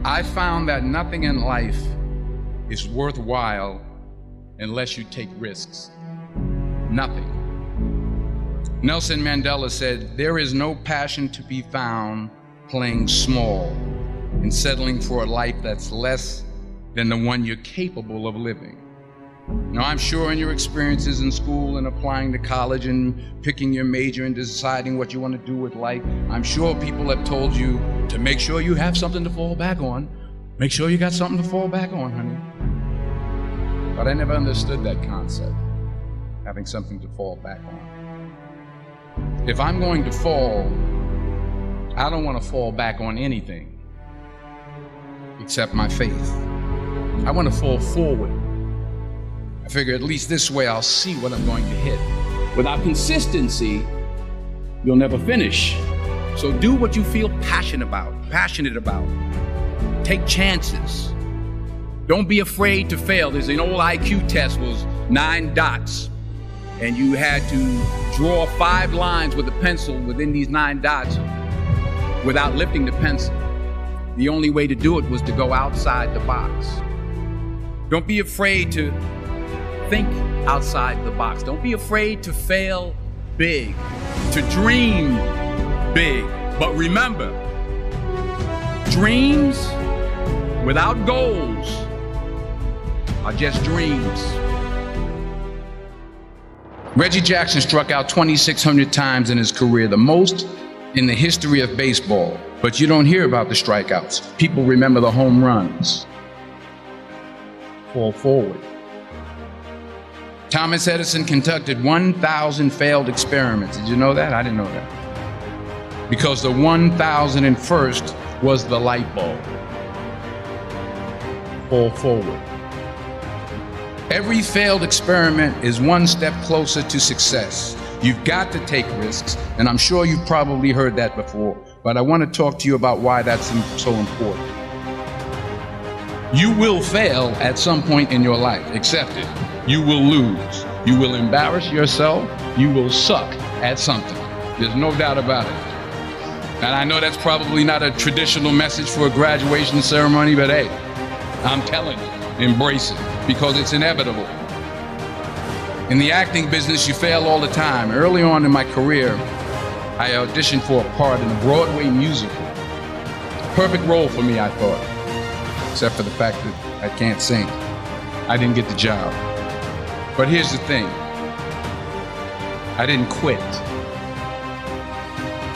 I found that nothing in life is worthwhile unless you take risks. Nothing. Nelson Mandela said, "There is no passion to be found playing small and settling for a life that's less than the one you're capable of living." Now, I'm sure in your experiences in school and applying to college and picking your major and deciding what you want to do with life, I'm sure people have told you to make sure you have something to fall back on. Make sure you got something to fall back on, honey. But I never understood that concept, having something to fall back on. If I'm going to fall, I don't want to fall back on anything except my faith. I want to fall forward. I figure at least this way I'll see what I'm going to hit. Without consistency, you'll never finish. So do what you feel passionate about. Take chances. Don't be afraid to fail. There's an old IQ test, was 9 dots. And you had to draw 5 lines with a pencil within these 9 dots without lifting the pencil. The only way to do it was to go outside the box. Don't be afraid to think outside the box. Don't be afraid to fail big, to dream big. But remember, dreams without goals are just dreams. Reggie Jackson struck out 2,600 times in his career, the most in the history of baseball. But you don't hear about the strikeouts. People remember the home runs. Fall forward. Thomas Edison conducted 1,000 failed experiments. Did you know that? I didn't know that. Because the 1,001st was the light bulb. Fall forward. Every failed experiment is one step closer to success. You've got to take risks, and I'm sure you've probably heard that before, but I want to talk to you about why that's so important. You will fail at some point in your life. Accept it. You will lose. You will embarrass yourself. You will suck at something. There's no doubt about it. And I know that's probably not a traditional message for a graduation ceremony, but hey, I'm telling you, embrace it, because it's inevitable. In the acting business, you fail all the time. Early on in my career, I auditioned for a part in a Broadway musical. Perfect role for me, I thought, except for the fact that I can't sing. I didn't get the job. But here's the thing. I didn't quit.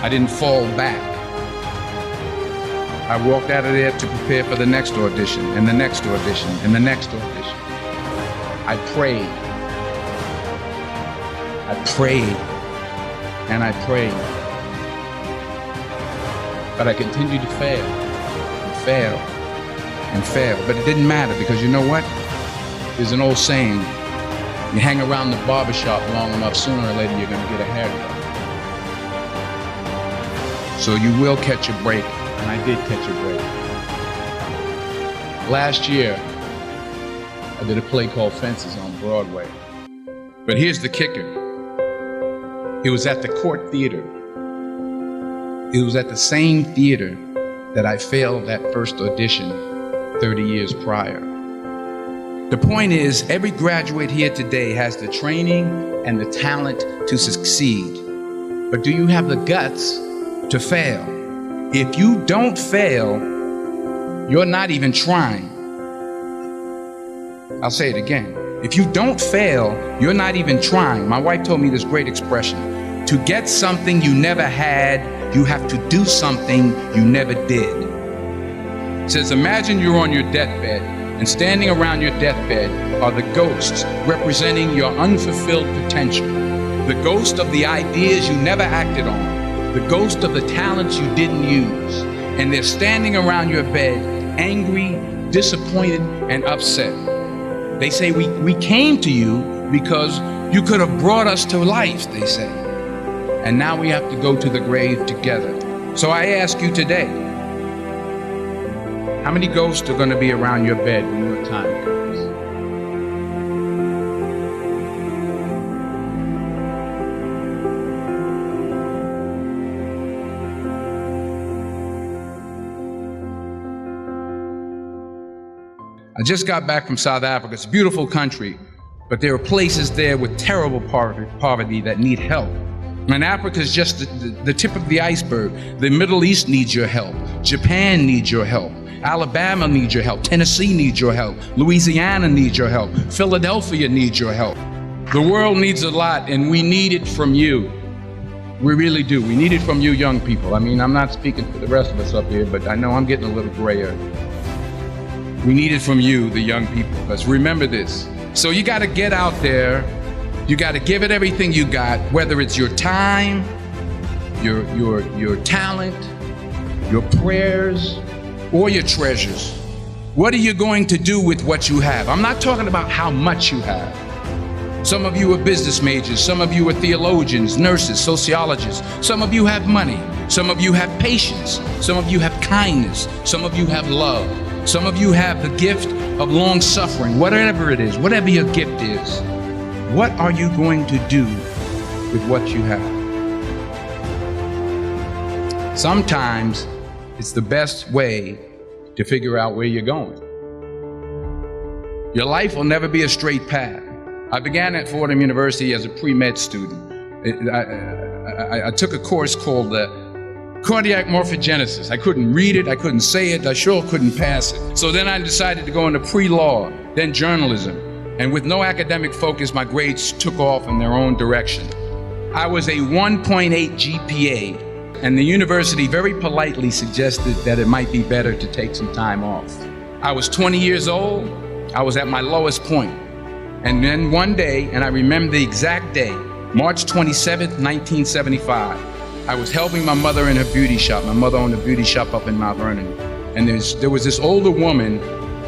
I didn't fall back. I walked out of there to prepare for the next audition, and the next audition, and the next audition. I prayed. I prayed, and I prayed. But I continued to fail, and fail, and fail. But it didn't matter, because you know what? There's an old saying, you hang around the barbershop long enough, sooner or later you're gonna get a haircut. So you will catch a break, and I did catch a break. Last year, I did a play called Fences on Broadway. But here's the kicker. It was at the Court Theater. It was at the same theater that I failed that first audition 30 years prior. The point is, every graduate here today has the training and the talent to succeed. But do you have the guts to fail? If you don't fail, you're not even trying. I'll say it again. If you don't fail, you're not even trying. My wife told me this great expression. To get something you never had, you have to do something you never did. It says, imagine you're on your deathbed, and standing around your deathbed are the ghosts representing your unfulfilled potential. The ghost of the ideas you never acted on. The ghost of the talents you didn't use. And they're standing around your bed, angry, disappointed, and upset. They say, we came to you because you could have brought us to life, they say. And now we have to go to the grave together. So I ask you today, how many ghosts are going to be around your bed when your time comes? I just got back from South Africa. It's a beautiful country, but there are places there with terrible poverty that need help. And Africa is just the tip of the iceberg. The Middle East needs your help. Japan needs your help. Alabama needs your help. Tennessee needs your help. Louisiana needs your help. Philadelphia needs your help. The world needs a lot, and we need it from you. We really do. We need it from you young people. I mean, I'm not speaking for the rest of us up here, but I know I'm getting a little grayer. We need it from you, the young people, because remember this. So you got to get out there. You got to give it everything you got, whether it's your time, your talent, your prayers, or your treasures. What are you going to do with what you have? I'm not talking about how much you have. Some of you are business majors, some of you are theologians, nurses, sociologists. Some of you have money, some of you have patience, some of you have kindness, some of you have love, some of you have the gift of long suffering. Whatever it is, whatever your gift is, what are you going to do with what you have? Sometimes it's the best way to figure out where you're going. Your life will never be a straight path. I began at Fordham University as a pre-med student. I took a course called cardiac morphogenesis. I couldn't read it, I couldn't say it, I sure couldn't pass it. So then I decided to go into pre-law, then journalism. And with no academic focus, my grades took off in their own direction. I was a 1.8 GPA, and the university very politely suggested that it might be better to take some time off. I was 20 years old, I was at my lowest point. And then one day, and I remember the exact day, March 27th, 1975, I was helping my mother in her beauty shop. My mother owned a beauty shop up in Mount Vernon. And there was this older woman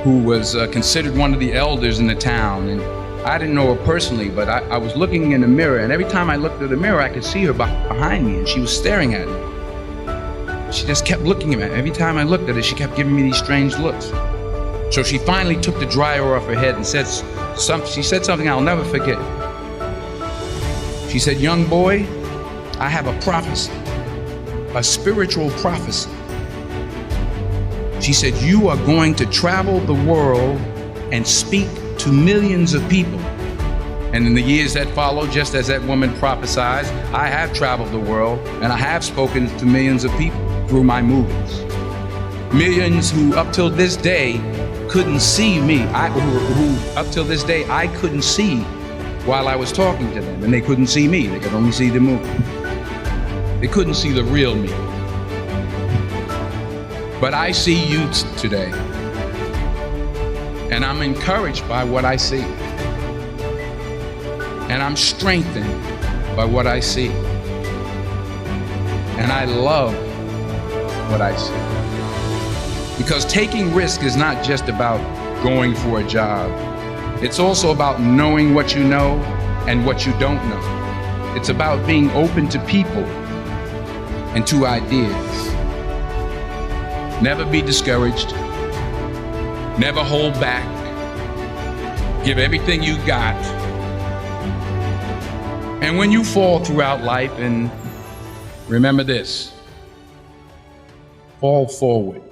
who was considered one of the elders in the town. And I didn't know her personally, but I was looking in the mirror, and every time I looked at the mirror, I could see her behind me, and she was staring at me. She just kept looking at me. Every time I looked at her, she kept giving me these strange looks. So she finally took the dryer off her head and she said something I'll never forget. She said, "Young boy, I have a prophecy, a spiritual prophecy." She said, "You are going to travel the world and speak to millions of people." And in the years that followed, just as that woman prophesied, I have traveled the world and I have spoken to millions of people through my movies. Millions who up till this day couldn't see me, who up till this day I couldn't see while I was talking to them, and they couldn't see me, they could only see the movie. They couldn't see the real me. But I see you today, and I'm encouraged by what I see, and I'm strengthened by what I see, and I love what I see. Because taking risk is not just about going for a job. It's also about knowing what you know and what you don't know. It's about being open to people and to ideas. Never be discouraged. Never hold back. Give everything you got. And when you fall throughout life, and remember this, fall forward.